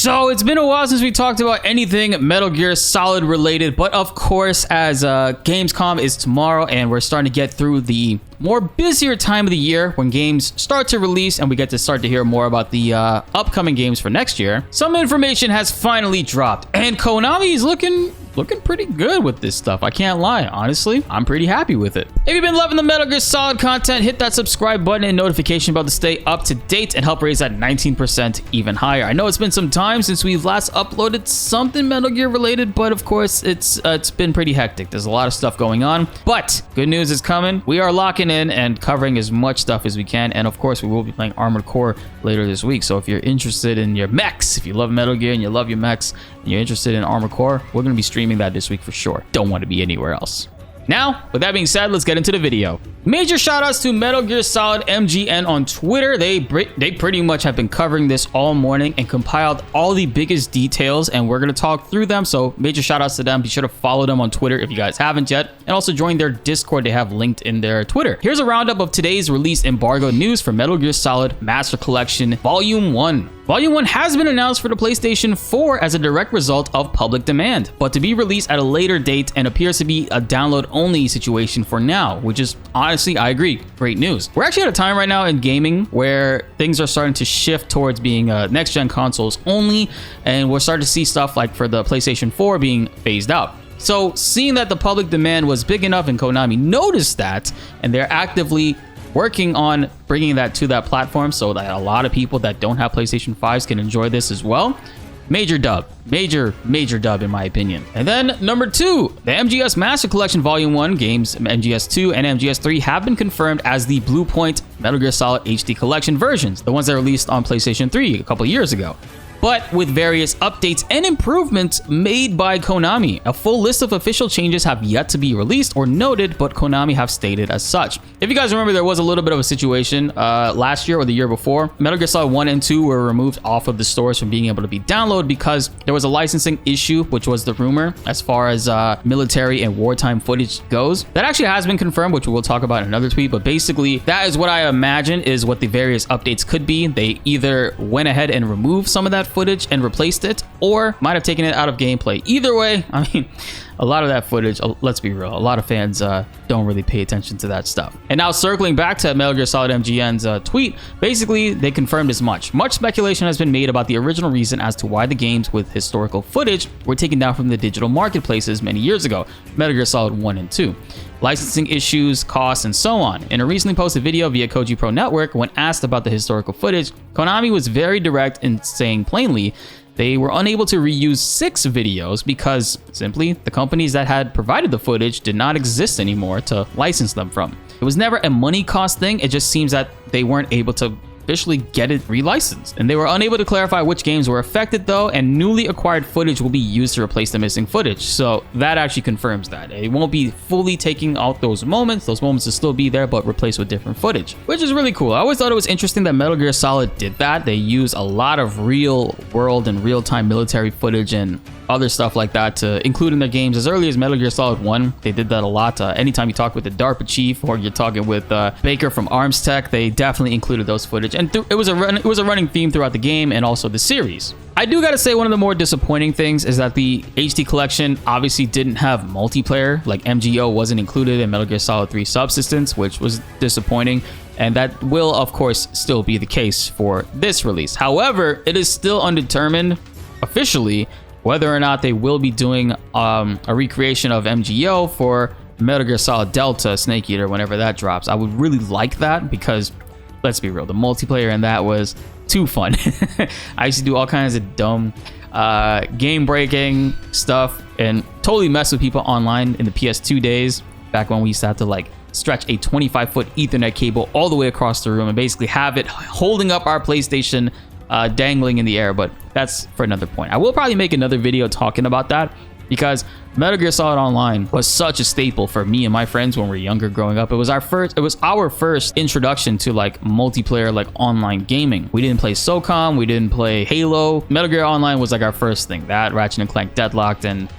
So it's been a while since we talked about anything Metal Gear Solid related, but of course, as Gamescom is tomorrow and we're starting to get through the more busier time of the year when games start to release and we get to start to hear more about the upcoming games for next year, some information has finally dropped and Konami is looking pretty good with this stuff. I can't lie. Honestly, I'm pretty happy with it. If you've been loving the Metal Gear Solid content, hit that subscribe button and notification bell to stay up to date and help raise that 19% even higher. I know it's been some time since we've last uploaded something Metal Gear related, but of course it's been pretty hectic. There's a lot of stuff going on, but good news is coming. We are locking in and covering as much stuff as we can, and of course we will be playing Armored Core later this week. So if you're interested in your mechs, if you love Metal Gear and you love your mechs and you're interested in Armored Core, we're going to be streaming that this week for sure. Don't want to be anywhere else. Now, with that being said, let's get into the video. Major shoutouts to Metal Gear Solid MGN on Twitter. They pretty much have been covering this all morning and compiled all the biggest details, and we're going to talk through them. So major shoutouts to them. Be sure to follow them on Twitter if you guys haven't yet, and also join their Discord they have linked in their Twitter. Here's a roundup of today's release embargo news for Metal Gear Solid Master Collection Volume 1. Volume 1 has been announced for the PlayStation 4 as a direct result of public demand, but to be released at a later date and appears to be a download-only situation for now, which is honestly, I agree, great news. We're actually at a time right now in gaming where things are starting to shift towards being next-gen consoles only, and we're starting to see stuff like for the PlayStation 4 being phased out. So seeing that the public demand was big enough and Konami noticed that, and they're actively working on bringing that to that platform so that a lot of people that don't have PlayStation 5s can enjoy this as well. Major dub. Major dub in my opinion. And then number 2, the MGS Master Collection Volume 1 games MGS2 and MGS3 have been confirmed as the Blue Point Metal Gear Solid HD Collection versions, the ones that were released on PlayStation 3 a couple years ago, but with various updates and improvements made by Konami. A full list of official changes have yet to be released or noted, but Konami have stated as such. If you guys remember, there was a little bit of a situation last year or the year before. Metal Gear Solid 1 and 2 were removed off of the stores from being able to be downloaded because there was a licensing issue, which was the rumor as far as military and wartime footage goes. That actually has been confirmed, which we'll talk about in another tweet, but basically that is what I imagine is what the various updates could be. They either went ahead and removed some of that footage and replaced it, or might have taken it out of gameplay. Either way, I mean, a lot of that footage, let's be real, a lot of fans don't really pay attention to that stuff. And now circling back to Metal Gear Solid MGN's tweet, basically they confirmed as much. Much speculation has been made about the original reason as to why the games with historical footage were taken down from the digital marketplaces many years ago, Metal Gear Solid 1 and 2. Licensing issues, costs, and so on. In a recently posted video via Koji Pro Network, when asked about the historical footage, Konami was very direct in saying plainly they were unable to reuse 6 videos because simply the companies that had provided the footage did not exist anymore to license them from. It was never a money cost thing, it just seems that they weren't able to officially get it relicensed. And they were unable to clarify which games were affected though, and newly acquired footage will be used to replace the missing footage. So that actually confirms that. It won't be fully taking out those moments will still be there, but replaced with different footage, which is really cool. I always thought it was interesting that Metal Gear Solid did that. They use a lot of real world and real-time military footage and other stuff like that to include in their games. As early as Metal Gear Solid 1, they did that a lot. Anytime you talk with the DARPA chief or you're talking with Baker from Arms Tech, they definitely included those footage. And it was a running theme throughout the game and also the series. I do gotta say, one of the more disappointing things is that the HD collection obviously didn't have multiplayer, like MGO wasn't included in Metal Gear Solid 3 Subsistence, which was disappointing. And that will, of course, still be the case for this release. However, it is still undetermined officially whether or not they will be doing a recreation of MGO for Metal Gear Solid Delta Snake Eater whenever that drops. I would really like that because, let's be real, the multiplayer in that was too fun. I used to do all kinds of dumb game-breaking stuff and totally mess with people online in the PS2 days, back when we used to have to like stretch a 25-foot Ethernet cable all the way across the room and basically have it holding up our PlayStation dangling in the air, but that's for another point. I will probably make another video talking about that because Metal Gear Solid Online was such a staple for me and my friends when we were younger growing up. It was our first introduction to like multiplayer, like online gaming. We didn't play SOCOM, we didn't play Halo. Metal Gear Online was like our first thing. That, Ratchet and Clank Deadlocked, and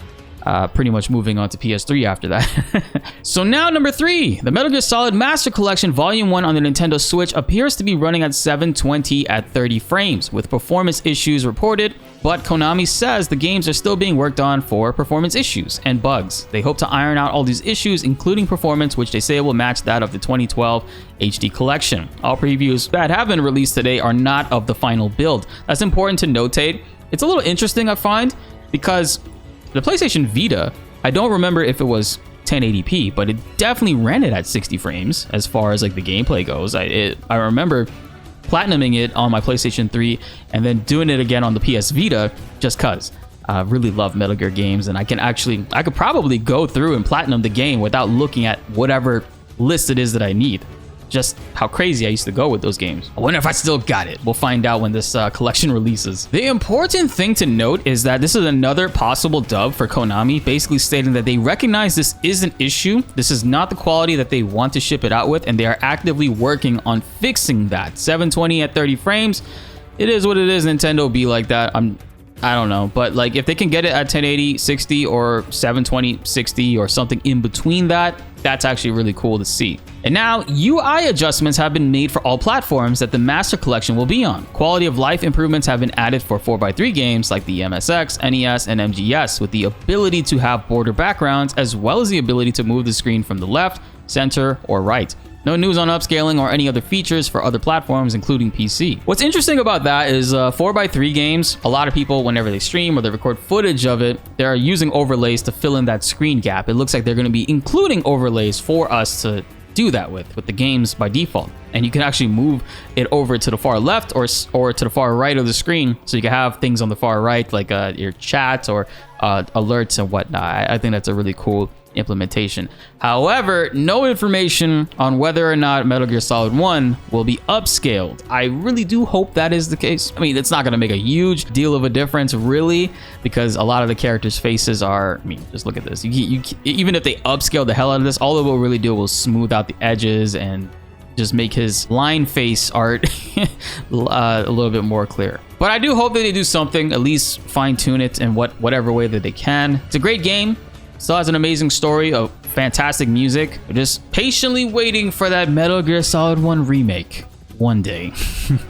pretty much moving on to PS3 after that. So now number 3, the Metal Gear Solid Master Collection Volume 1 on the Nintendo Switch appears to be running at 720 at 30 frames, with performance issues reported, but Konami says the games are still being worked on for performance issues and bugs. They hope to iron out all these issues, including performance, which they say will match that of the 2012 HD collection. All previews that have been released today are not of the final build. That's important to notate. It's a little interesting, I find, because the PlayStation Vita, I don't remember if it was 1080p, but it definitely ran it at 60 frames as far as like the gameplay goes. I remember platinuming it on my PlayStation 3 and then doing it again on the PS Vita just cuz. I really love Metal Gear games, and I could probably go through and platinum the game without looking at whatever list it is that I need. Just how crazy I used to go with those games. I wonder if I still got it. We'll find out when this collection releases. The important thing to note is that this is another possible dub for Konami, basically stating that they recognize this is an issue. This is not the quality that they want to ship it out with, and they are actively working on fixing that. 720 at 30 frames. It is what it is. Nintendo be like that. I don't know, but like if they can get it at 1080 60 or 720 60 or something in between that, that's actually really cool to see. And now UI adjustments have been made for all platforms that the Master Collection will be on. Quality of life improvements have been added for 4x3 games like the MSX, NES, and MGS, with the ability to have border backgrounds as well as the ability to move the screen from the left, center, or right. No news on upscaling or any other features for other platforms, including PC. What's interesting about that is 4x3 games, a lot of people, whenever they stream or they record footage of it, they're using overlays to fill in that screen gap. It looks like they're going to be including overlays for us to do that with the games by default. And you can actually move it over to the far left or to the far right of the screen, so you can have things on the far right like your chat or alerts and whatnot. I think that's a really cool implementation. However, no information on whether or not Metal Gear Solid 1 will be upscaled. I really do hope that is the case. I mean, it's not going to make a huge deal of a difference, really, because a lot of the characters' faces are, I mean, just look at this. You even if they upscale the hell out of this, all it will really do will smooth out the edges and just make his line face art a little bit more clear. But I do hope that they do something, at least fine tune it in whatever way that they can. It's a great game. Still has an amazing story of fantastic music. We're just patiently waiting for that Metal Gear Solid 1 remake one day.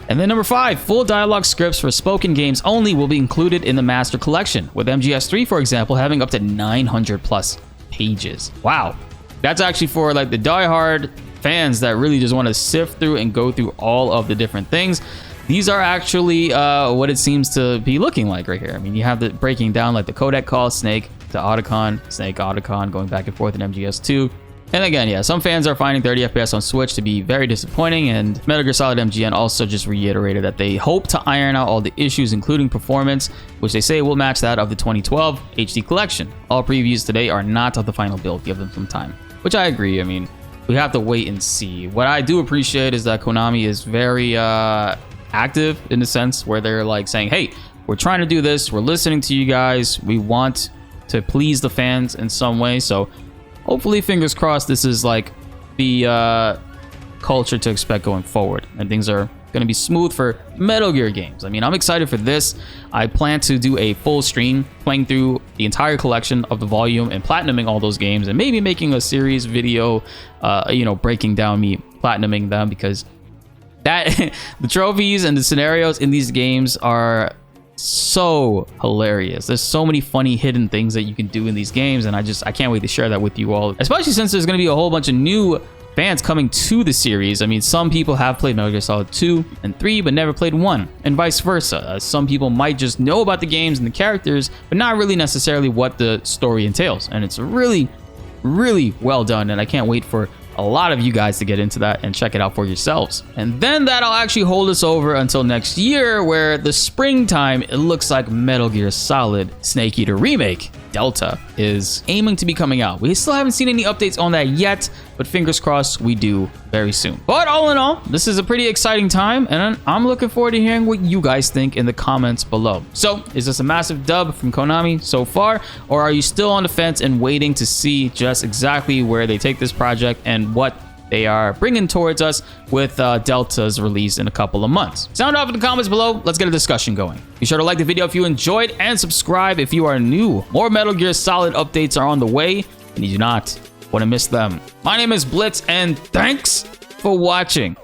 And then number 5, full dialogue scripts for spoken games only will be included in the Master Collection, with MGS3, for example, having up to 900 plus pages. Wow. That's actually for like the diehard fans that really just want to sift through and go through all of the different things. These are actually what it seems to be looking like right here. I mean, you have the breaking down like the codec call, Snake to Otacon, Snake Otacon, going back and forth in MGS2. And again, yeah, some fans are finding 30 FPS on Switch to be very disappointing, and Metal Gear Solid MGN also just reiterated that they hope to iron out all the issues, including performance, which they say will match that of the 2012 HD collection. All previews today are not of the final build, give them some time. Which I agree, I mean, we have to wait and see. What I do appreciate is that Konami is very active in the sense where they're like saying, hey, we're trying to do this, we're listening to you guys, we want to please the fans in some way. So hopefully, fingers crossed, this is like the culture to expect going forward, and things are going to be smooth for Metal Gear games. I mean, I'm excited for this. I plan to do a full stream playing through the entire collection of the volume and platinuming all those games, and maybe making a series video, breaking down me platinuming them, because that the trophies and the scenarios in these games are so hilarious. There's so many funny hidden things that you can do in these games, and I can't wait to share that with you all, especially since there's going to be a whole bunch of new fans coming to the series. I mean, some people have played Metal Gear Solid 2 and 3 but never played 1, and vice versa. Some people might just know about the games and the characters but not really necessarily what the story entails, and it's really well done, and I can't wait for a lot of you guys to get into that and check it out for yourselves. And then that'll actually hold us over until next year, where the springtime, it looks like Metal Gear Solid Snake Eater Remake Delta is aiming to be coming out. We still haven't seen any updates on that yet, but fingers crossed we do very soon. But all in all, this is a pretty exciting time, and I'm looking forward to hearing what you guys think in the comments below. So, is this a massive dub from Konami so far, or are you still on the fence and waiting to see just exactly where they take this project and what they are bringing towards us with BltzZ's release in a couple of months. Sound off in the comments below. Let's get a discussion going. Be sure to like the video if you enjoyed and subscribe if you are new. More Metal Gear Solid updates are on the way and you do not want to miss them. My name is BltzZ and thanks for watching.